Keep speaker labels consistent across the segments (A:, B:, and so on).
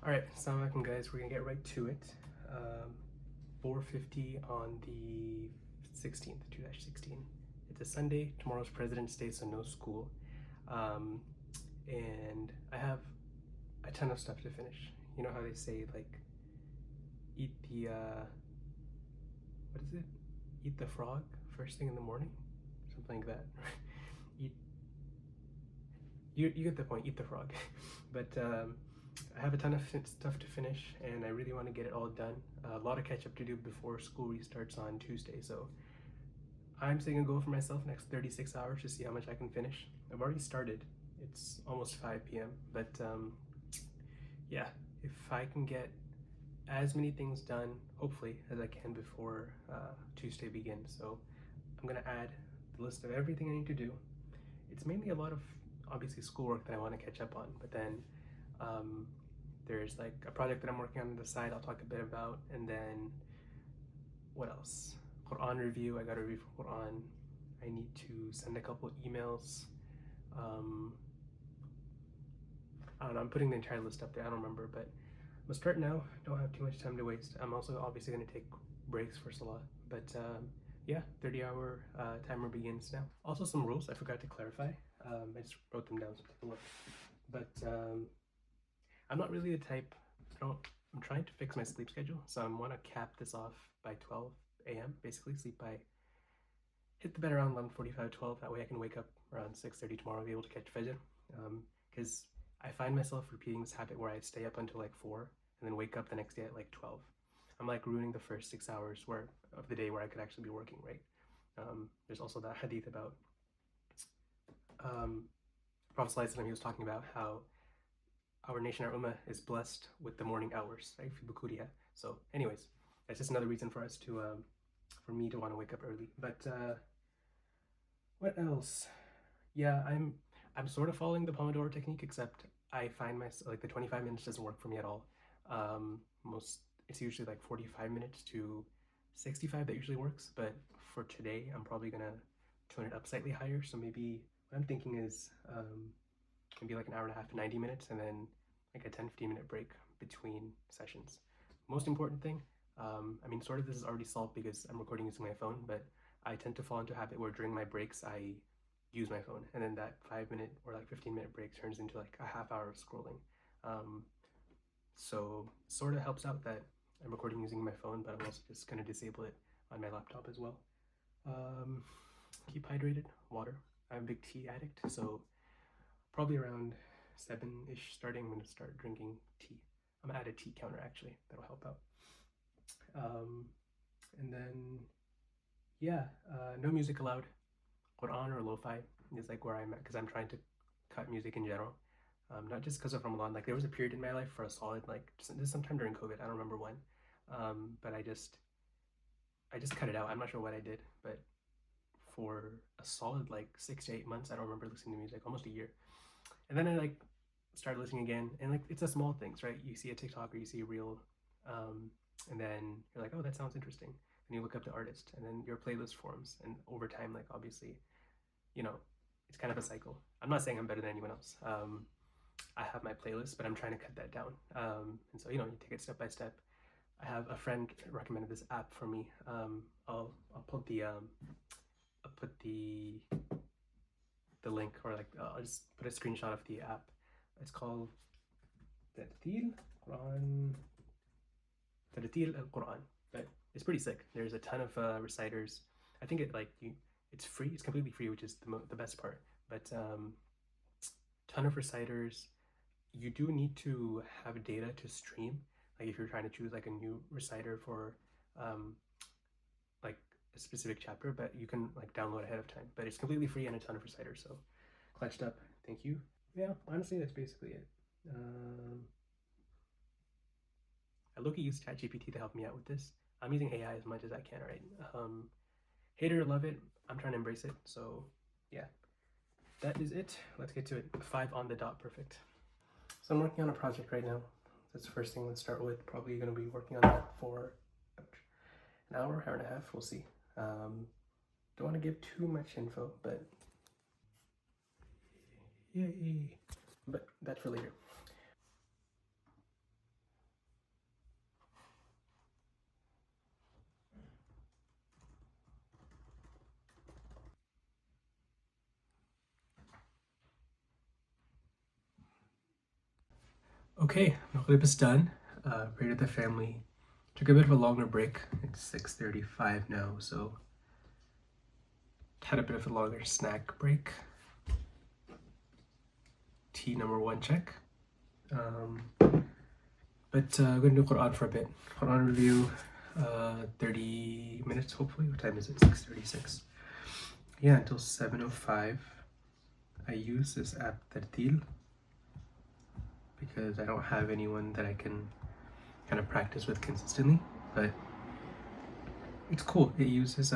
A: Alright, assalamu alaikum guys, we're gonna get right to it. 4:50 on the 16th, 2-16. It's a Sunday, tomorrow's President's Day, so no school. And I have a ton of stuff to finish. You know how they say, like, eat the, what is it? Eat the frog first thing in the morning? Something like that. eat, you get the point, eat the frog. But, I have a ton of stuff to finish and I really want to get it all done. A lot of catch up to do before school restarts on Tuesday, so I'm setting a goal for myself next 36 hours to see how much I can finish. I've already started. It's almost 5 p.m. But yeah, if I can get as many things done, hopefully, as I can before Tuesday begins. So I'm gonna add the list of everything I need to do. It's mainly a lot of obviously schoolwork that I want to catch up on, but then there's like a project that I'm working on the side I'll talk a bit about, and then what else? Quran review, I got a review for Quran. I need to send a couple emails. I don't know, I'm putting the entire list up there, I don't remember, but I'm gonna start now. Don't have too much time to waste. I'm also obviously gonna take breaks for Salah, but yeah, 30-hour timer begins now. Also some rules I forgot to clarify. I just wrote them down, so take a look. But I'm not really the type, I'm trying to fix my sleep schedule, so I want to cap this off by 12 a.m. basically, hit the bed around 11:45, 12, that way I can wake up around 6:30 tomorrow and be able to catch Fajr, because I find myself repeating this habit where I stay up until like 4 and then wake up the next day at like 12. I'm like ruining the first 6 hours of the day where I could actually be working, right? There's also that hadith about Prophet ﷺ, he was talking about how our nation, our ummah, is blessed with the morning hours, right? So anyways, that's just another reason for us to, for me to want to wake up early. But what else? Yeah, I'm sort of following the Pomodoro technique, except I find myself, like, the 25 minutes doesn't work for me at all. It's usually like 45 minutes to 65 that usually works, but for today, I'm probably gonna tune it up slightly higher. So maybe what I'm thinking is maybe like an hour and a half to 90 minutes, and then like a 10-15 minute break between sessions. Most important thing, I mean, sort of this is already solved because I'm recording using my phone, but I tend to fall into a habit where during my breaks I use my phone, and then that 5-minute or like 15-minute break turns into like a half hour of scrolling. So sort of helps out that I'm recording using my phone, but I'm also just going to disable it on my laptop as well. Keep hydrated, water. I'm a big tea addict, so probably around 7-ish starting, I'm going to start drinking tea. I'm going to add a tea counter actually, that'll help out. And then, yeah, no music allowed. Quran or lo-fi is like where I'm at, because I'm trying to cut music in general. Not just because of Ramadan, like there was a period in my life for a solid, like just sometime during COVID, I don't remember when, but I just cut it out. I'm not sure what I did, but for a solid like 6 to 8 months, I don't remember listening to music, almost a year. And then I like started listening again, and like it's a small things, right? You see a TikTok or you see a reel, and then you're like, oh, that sounds interesting, and you look up the artist, and then your playlist forms, and over time, like obviously, you know, it's kind of a cycle. I'm not saying I'm better than anyone else. I have my playlist, but I'm trying to cut that down. And so, you know, you take it step by step. I have a friend recommended this app for me. I'll put the link, or like I'll just put a screenshot of the app. It's called Tartil al-Quran, but it's pretty sick. There's a ton of reciters. I think it's free. It's completely free, which is the best part. But ton of reciters. You do need to have data to stream. Like if you're trying to choose like a new reciter for like a specific chapter, but you can like download ahead of time. But it's completely free and a ton of reciters. So clutched up. Thank you. Yeah, honestly, that's basically it. I look at use ChatGPT to help me out with this. I'm using AI as much as I can, right? Hate it or love it, I'm trying to embrace it. So yeah, that is it. Let's get to it. 5 on the dot, perfect. So I'm working on a project right now. That's the first thing let's start with. Probably going to be working on that for an hour and a half. We'll see. Don't want to give too much info, but yay. But that's for later. Okay, Maghrib is done. Prayed with the family. Took a bit of a longer break. It's 6:35 now, so had a bit of a longer snack break. Tea number 1 check. But I'm going to do Quran for a bit. Quran review, 30 minutes hopefully. What time is it? 6:36. Yeah, until 7:05. I use this app Tartil because I don't have anyone that I can kind of practice with consistently, but it's cool. It uses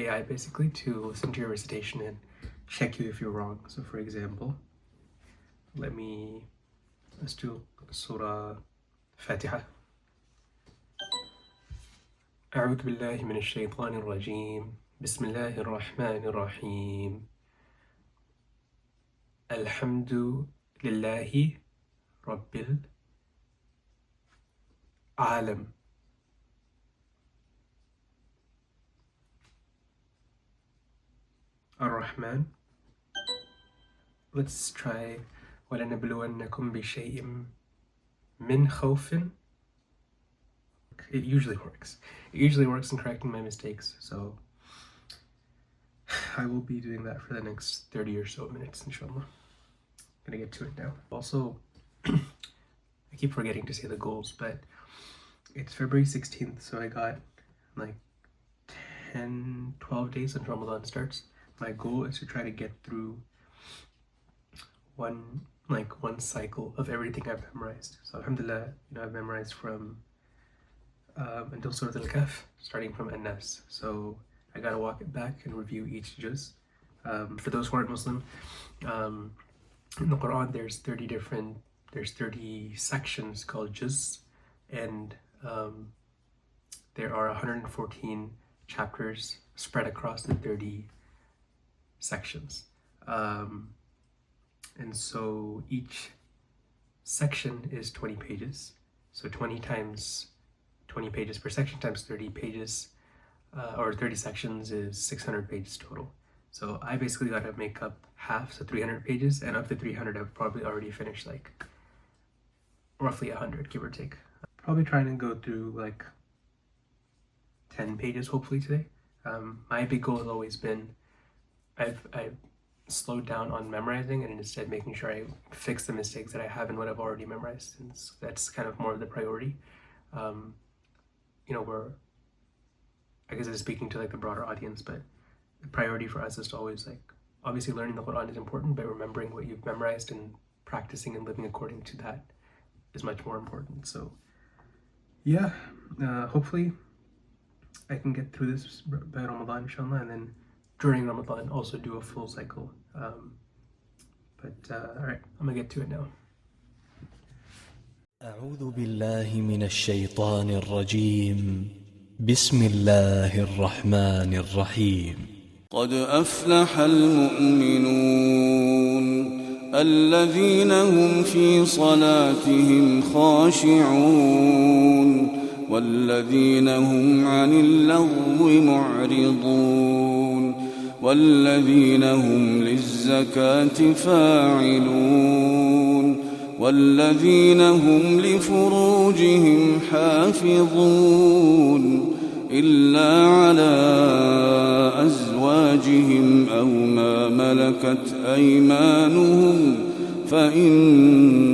A: AI basically to listen to your recitation and check you if you're wrong. So for example, let's do Surah Fatiha. أعوذ بالله من الشيطان الرجيم بسم الله الرحمن الرحيم الحمد لله رب العالم الرحمن. Let's try وَلَنَبْلُوَنَّكُمْ بِشَيْءٍ مِّنْ خَوْفٍ. It usually works. It usually works in correcting my mistakes, so I will be doing that for the next 30 or so minutes, inshallah. Gonna get to it now. Also, I keep forgetting to say the goals, but it's February 16th, so I got like 10-12 days until Ramadan starts. My goal is to try to get through one cycle of everything I've memorized. So alhamdulillah, I've memorized from until Surah Al-Kahf, starting from An-Nas. So I gotta walk it back and review each juz. For those who aren't Muslim, in the Quran there's 30 sections called juz, and there are 114 chapters spread across the 30 sections. And so each section is 20 pages. So 20 times 20 pages per section times 30 pages, or 30 sections is 600 pages total. So I basically got to make up half, so 300 pages, and of the 300 I've probably already finished like roughly 100, give or take. Probably trying to go through like 10 pages hopefully today. My big goal has always been I've slowed down on memorizing and instead making sure I fix the mistakes that I have in what I've already memorized, and that's kind of more of the priority. We're, I guess it's speaking to like the broader audience, but the priority for us is to always, like, obviously learning the Quran is important, but remembering what you've memorized and practicing and living according to that is much more important. So yeah, hopefully I can get through this by Ramadan, inshallah, and then during Ramadan also do a full cycle. Alright, I'm gonna get to it now.
B: أعوذ بالله من الشيطان الرجيم بسم الله الرحمن الرحيم قد أفلح المؤمنون الذين هم في صلاتهم خاشعون والذين هم عن اللغو معرضون والذين هم للزكاة فاعلون والذين هم لفروجهم حافظون إلا على أزواجهم أو ما ملكت أيمانهم فإنهم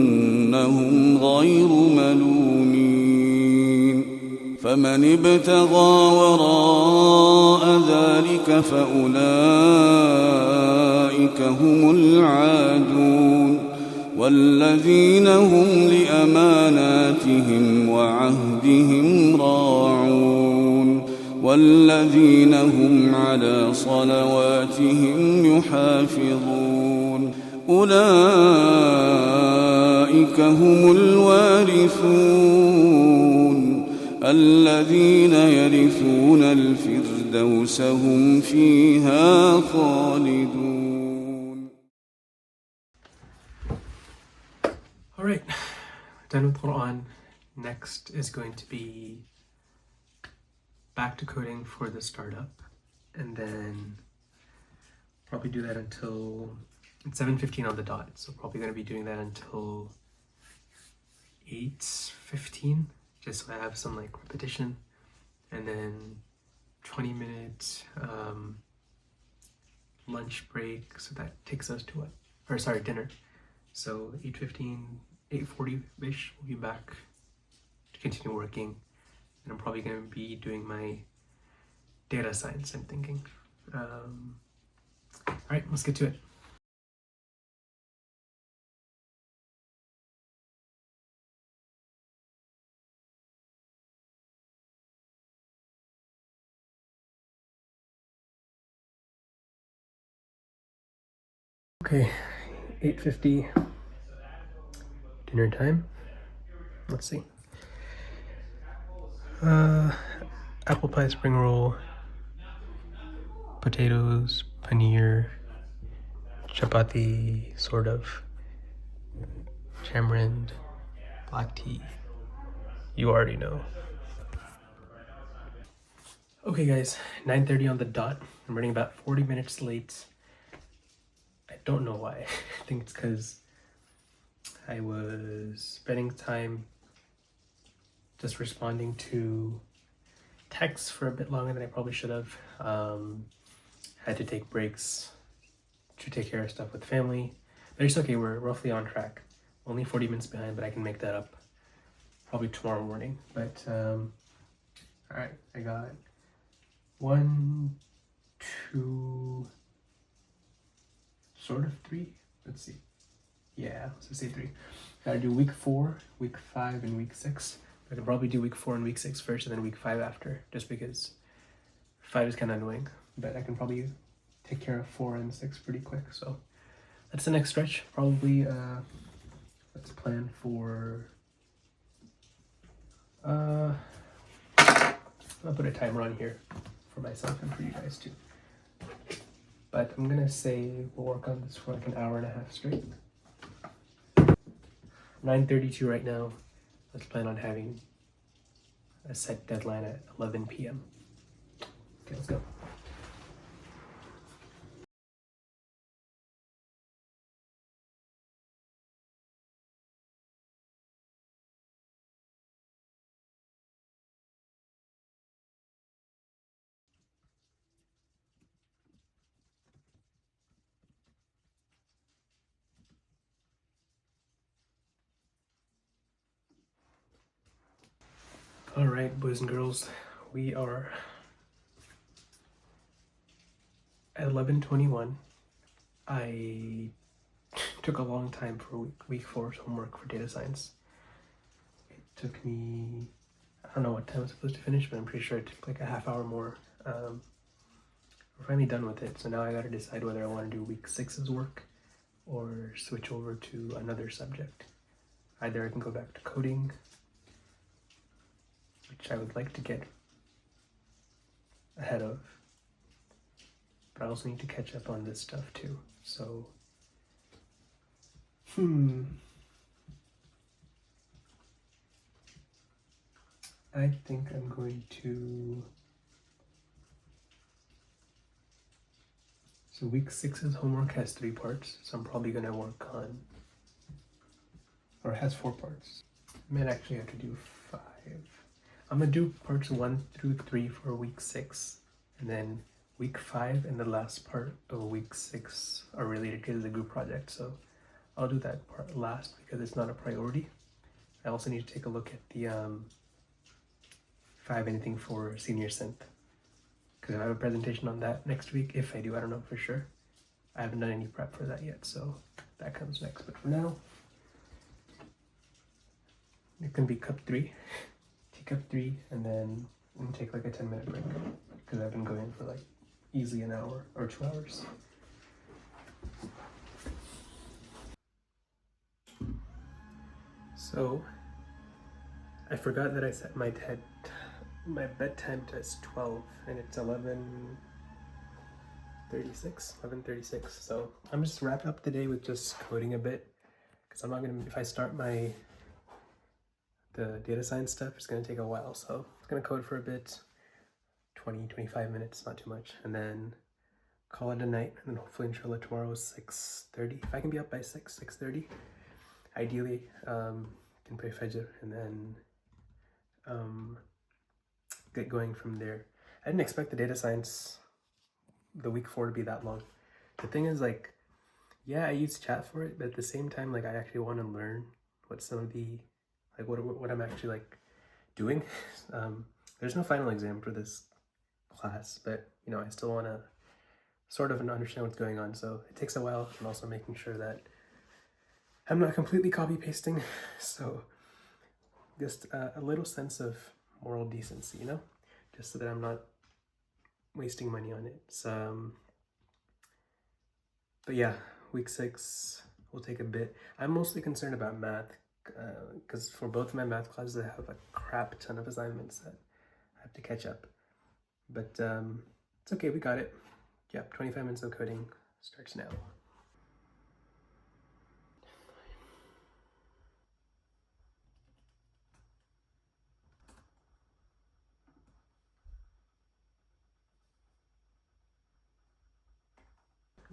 B: غير ملومين فمن ابتغى وراء ذلك فأولئك هم العادون والذين هم لأماناتهم وعهدهم راعون والذين هم على صلواتهم يحافظون أولئك هم الوارثون الذين يرثون الفردوس هم فيها خالدون.
A: Alright, done with Quran. Next is going to be back to coding for the startup, and then probably do that until It's 7:15 on the dot, so probably gonna be doing that until 8:15, just so I have some like repetition, and then 20 minute lunch break. So that takes us to what? Or sorry, dinner. So 8:15, 8:40-ish, we'll be back to continue working, and I'm probably gonna be doing my data science, I'm thinking. All right, let's get to it. Okay, 8:50, dinner time. Let's see. Apple pie, spring roll, potatoes, paneer, chapati, sort of, tamarind, black tea. You already know. Okay guys, 9:30 on the dot. I'm running about 40 minutes late. I don't know why. I think it's because I was spending time just responding to texts for a bit longer than I probably should have. Had to take breaks to take care of stuff with family. But it's okay, we're roughly on track. Only 40 minutes behind, but I can make that up probably tomorrow morning. But all right, I got 1, 2, sort of 3. Let's see. Yeah, let's just say 3. Gotta do week 4, week 5, and week 6. I can probably do week 4 and week 6 first, and then week 5 after, just because 5 is kind of annoying. But I can probably take care of 4 and 6 pretty quick. So that's the next stretch. Probably let's plan for. I'll put a timer on here for myself and for you guys too. But I'm gonna say we'll work on this for like an hour and a half straight. 9:32 right now. Let's plan on having a set deadline at 11 p.m. Okay, let's go. All right, boys and girls, we are at 11:21. I took a long time for week 4's homework for data science. It took me, I don't know what time I was supposed to finish, but I'm pretty sure it took like a half hour more. We're finally done with it, so now I gotta decide whether I want to do week 6's work or switch over to another subject. Either I can go back to coding, which I would like to get ahead of, but I also need to catch up on this stuff too. So, I think I'm going to. So week 6's homework has 3 parts, so I'm probably gonna work on, or it has 4 parts. I might actually have to do 5. I'm gonna do parts 1 through 3 for week 6, and then week 5 and the last part of week 6 are related to the group project, so I'll do that part last because it's not a priority. I also need to take a look at the 5 anything for senior synth, because I have a presentation on that next week. If I do, I don't know for sure. I haven't done any prep for that yet, so that comes next. But for now, it can be cup 3. Take cup 3 and then take like a 10-minute break, because I've been going for like easily an hour or 2 hours. So I forgot that I set my bedtime as 12, and it's 11:36. So I'm just wrapping up the day with just coding a bit, because I'm not gonna, if I start the data science stuff, it's gonna take a while. So I'm gonna code for a bit, 20-25 minutes, not too much, and then call it a night, and then hopefully inshallah tomorrow is 6:30. If I can be up by 6:30, ideally, can pray Fajr and then get going from there. I didn't expect the data science the week 4 to be that long. The thing is, like, yeah, I use chat for it, but at the same time, like, I actually want to learn what some of the, like, what I'm actually, like, doing. There's no final exam for this class, but, you know, I still want to sort of understand what's going on, so it takes a while, and also making sure that I'm not completely copy-pasting, so just a little sense of moral decency, you know? Just so that I'm not wasting money on it. But yeah, week 6 will take a bit. I'm mostly concerned about math, because for both of my math classes, I have a crap ton of assignments that I have to catch up. But it's okay, we got it. Yep, 25 minutes of coding starts now.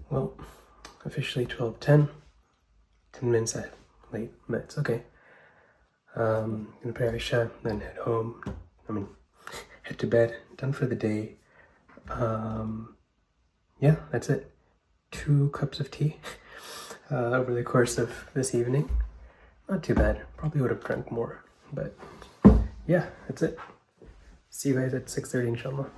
A: Well, officially 12:10. 10 minutes late, but it's okay. Gonna pray Isha, then head home. Head to bed. Done for the day. Yeah, that's it. 2 cups of tea over the course of this evening. Not too bad. Probably would have drank more, but yeah, that's it. See you guys at 6:30 inshallah.